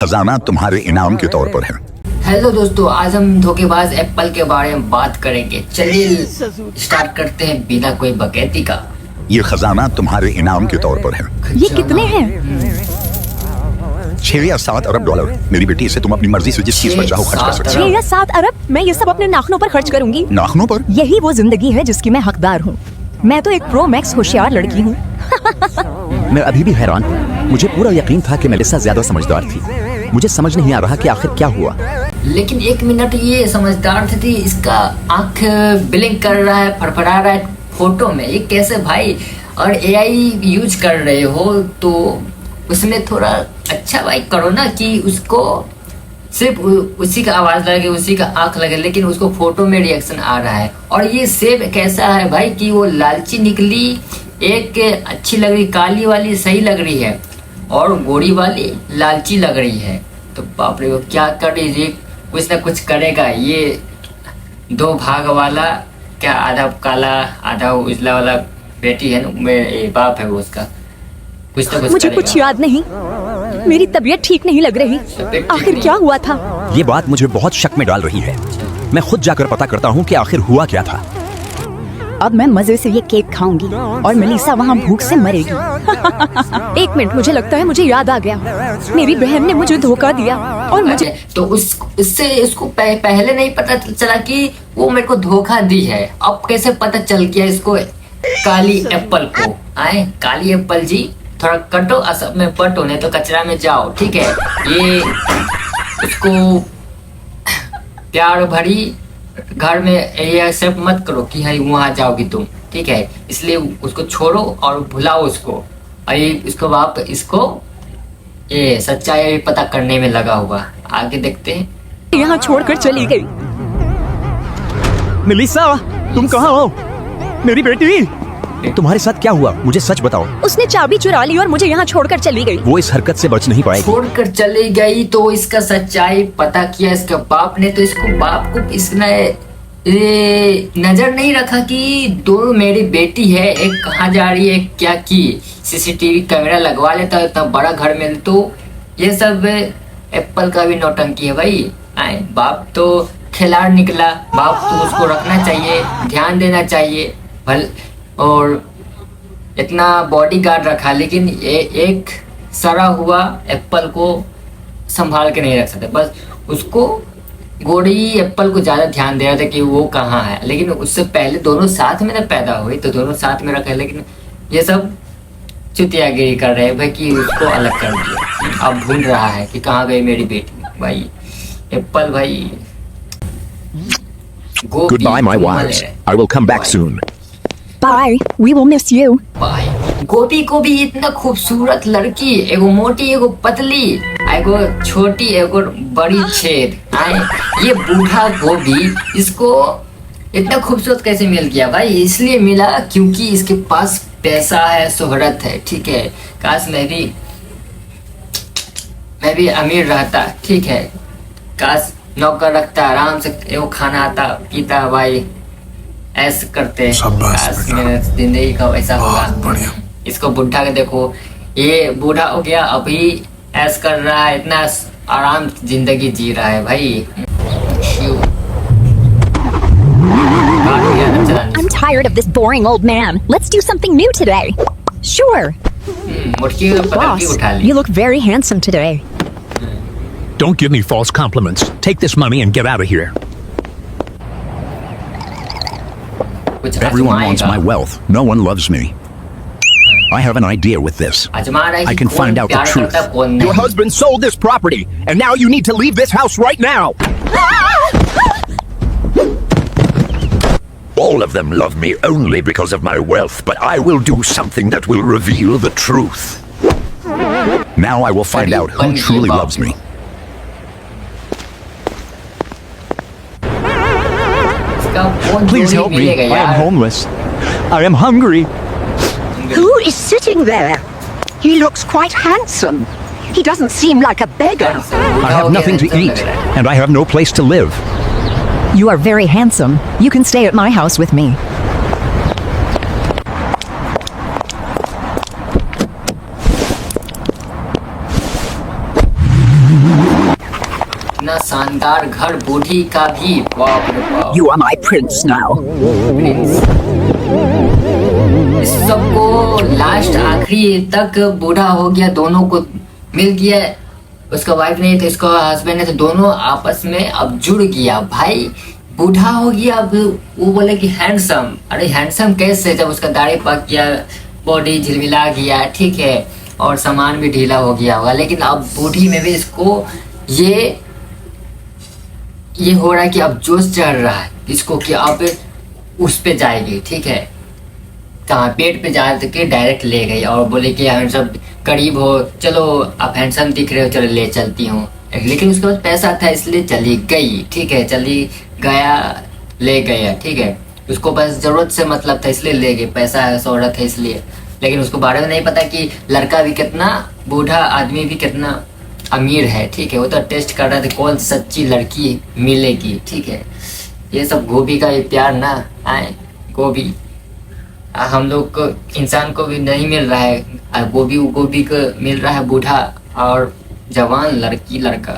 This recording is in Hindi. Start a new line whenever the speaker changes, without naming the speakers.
खजाना तुम्हारे इनाम के तौर पर है।
हेलो दोस्तों, आज हम धोखेबाज एप्पल के बारे में बात करेंगे। चलिए स्टार्ट करते हैं बिना कोई बकैती का।
ये खजाना तुम्हारे इनाम के तौर पर है।
ये कितने हैं?
6 या 7 अरब डॉलर। मेरी बेटी, इसे तुम अपनी मर्जी से जिस चीज पर चाहो खर्च कर सकते
6 या 7 अरब? मैं ये सब अपने नाखूनों पर खर्च करूंगी।
नाखूनों पर?
यही वो जिंदगी है जिसकी मैं हकदार हूँ। मैं तो एक प्रो मैक्स होशियार लड़की हूँ।
मैं अभी भी हैरान हूँ। मुझे पूरा यकीन था कि मेलिसा ज्यादा समझदार थी। मुझे समझ नहीं आ रहा कि आखिर क्या हुआ।
लेकिन एक मिनट, ये समझदार थी, इसका आंख ब्लिंक कर रहा है, फड़फड़ा रहा है फोटो में। ये कैसे भाई? और एआई यूज कर रहे हो तो उसमें थोड़ा अच्छा भाई करो ना, कि उसको सिर्फ उसी का आवाज लगे, उसी का आंख लगे, लेकिन उसको फोटो में रिएक्शन आ रहा है। और ये सेब कैसा है भाई कि वो लालची निकली, एक अच्छी लग रही, काली वाली सही लग रही है और गोरी वाली लालची लग रही है। तो बाप रे, वो क्या कर रही है? कुछ ना कुछ करेगा ये। 2 भाग वाला क्या, आधा काला आधा उजला वाला बेटी है ना, मेरे बाप है वो, उसका कुछ ना कुछ
मुझे
करेगा।
कुछ याद नहीं। मेरी तबीयत ठीक नहीं लग रही। आखिर क्या हुआ था?
ये बात मुझे बहुत शक में डाल रही है। मैं खुद जाकर पता करता हूँ कि आखिर हुआ क्या था।
अब मैं मजे से ये केक खाऊंगी और मेलिसा वहाँ भूख से मरेगी। एक मिनट, मुझे लगता है मुझे याद आ गया। मेरी बहन ने मुझे धोखा दिया और मुझे
तो इसको पहले नहीं पता चला कि वो मेरे को धोखा दी है। अब कैसे पता चल गया इसको? काली एप्पल को आए, काली एप्पल जी थोड़ा कटो, सब में पटो, नहीं तो कचरा में जाओ, ठीक है? ये उसको प्यार भरी घर में ये एक्सेप्ट मत करो कि हाँ वहां जाओगी तुम, ठीक है? इसलिए उसको छोड़ो और भुलाओ उसको। और ये इसको बाप इसको ये सच्चाई पता करने में लगा हुआ। आगे देखते हैं।
यहाँ छोड़कर चली गई।
मेलिसा, तुम कहाँ हो? मेरी बेटी, तुम्हारे साथ क्या हुआ? मुझे सच बताओ।
उसने चाबी चुरा ली और मुझे यहाँ छोड़कर चली गई।
वो इस हरकत से बच नहीं पाएगी।
छोड़कर चली गई तो इसका सच्चाई पता किया इसके बाप ने। तो इसको बाप को इसने ये नजर नहीं रखा कि दोनों मेरी बेटी है, एक कहाँ जा रही है, क्या की। सीसीटीवी कैमरा लगवा लेता है तब बड़ा घर में। तो ये सब एप्पल का भी नौटंकी है भाई। आए बाप तो खिलाड़ निकला, बाप तो उसको रखना चाहिए, ध्यान देना चाहिए भल। और इतना बॉडीगार्ड रखा, लेकिन ये एक सड़ा हुआ एप्पल को संभाल के नहीं रख सकते। बस उसको गोरी एप्पल को ज्यादा ध्यान दे रहा था कि वो कहाँ है। लेकिन उससे पहले दोनों साथ में ना पैदा हुई, तो दोनों साथ में रखे। लेकिन ये सब चुतियागिरी कर रहे हैं भाई कि उसको अलग कर दिया। अब ढूंढ रहा है कि कहाँ गई मेरी बेटी। भाई एप्पल भाई,
Goodbye, my wives. I will come back soon.
Bye, we will miss you.
भाई गोपी को भी इतना खूबसूरत लड़की, एगो मोटी एगो पतली, एगो छोटी एगो बड़ी छेद। आए ये बूढ़ा गोभी इसको इतना खूबसूरत कैसे मिल गया भाई? इसलिए मिला क्योंकि इसके पास पैसा है, शोहरत है, ठीक है? काश मैं भी अमीर रहता, ठीक है? काश नौकर रखता, आराम से एगो खाना आता पीता भाई, ऐसे करते। काश मेरा जिंदगी का वैसा होगा। इसको बुढ़ा के देखो, ये बूढ़ा हो गया, अभी ऐस कर रहा है, इतना आराम जिंदगी जी रहा है भाई।
I'm tired of this boring old man. Let's do something new today. Sure.
मुर्गी को पकड़ के उठा
Boss,
Lee.
you look very handsome today.
Don't give me false compliments. Take this money and get out of here.
कुछ
Everyone wants
आजमाएगा।
my wealth. No one loves me. I have an idea with this.
आजमा रहा है
I
कि
can
कौन
find out the
प्यार
truth.
करता है, कौन
Your
नहीं।
husband sold this property, and now you need to leave this house right now.
All of them love me only because of my wealth, but I will do something that will reveal the truth.
Now I will find out who truly loves me.
इसका कौन
Please
जोड़ी
help me.
मिलेगा
I am
यार?
homeless. I am hungry.
Who is sitting there? He looks quite handsome. He doesn't seem like a beggar.
I have nothing to eat, and I have no place to live.
You are very handsome. You can stay at my house with me.
इतना शानदार घर बूढ़ी का भी, बाप रे बाप।
You are my prince now.
Prince. इस सबको लास्ट आखिरी तक बूढ़ा हो गया, दोनों को मिल गया। उसका वाइफ नहीं था, इसका हस्बैंड नहीं था, दोनों आपस में अब जुड़ गया। भाई बूढ़ा हो गया, अब वो बोले कि हैंडसम। अरे हैंडसम कैसे, जब उसका दाढ़ी पक गया, बॉडी झिलमिला गया, ठीक है, और सामान भी ढीला हो गया होगा। लेकिन अब बूढ़ी में भी इसको ये हो रहा है कि अब जोश चढ़ रहा है इसको कि अब उस पे जाएगी, ठीक है, कहाँ पेट पे जा के डायरेक्ट ले गई और बोले कि हैंडसम करीब हो, चलो आप हैंडसम दिख रहे हो, चलो ले चलती हूँ। लेकिन उसके पास पैसा था इसलिए चली गई, ठीक है, चली गया, ले गया, ठीक है, उसको बस जरूरत से मतलब था इसलिए ले गई, पैसा है, शोहरत है इसलिए। लेकिन उसको बारे में नहीं पता कि लड़का भी कितना, बूढ़ा आदमी भी कितना अमीर है, ठीक है। वो तो टेस्ट कर रहा था कौन सच्ची लड़की मिलेगी, ठीक है। ये सब गोभी का ये प्यार ना आए, गोभी हम लोग को, इंसान को भी नहीं मिल रहा है, गोभी को मिल रहा है बूढ़ा और जवान लड़की लड़का।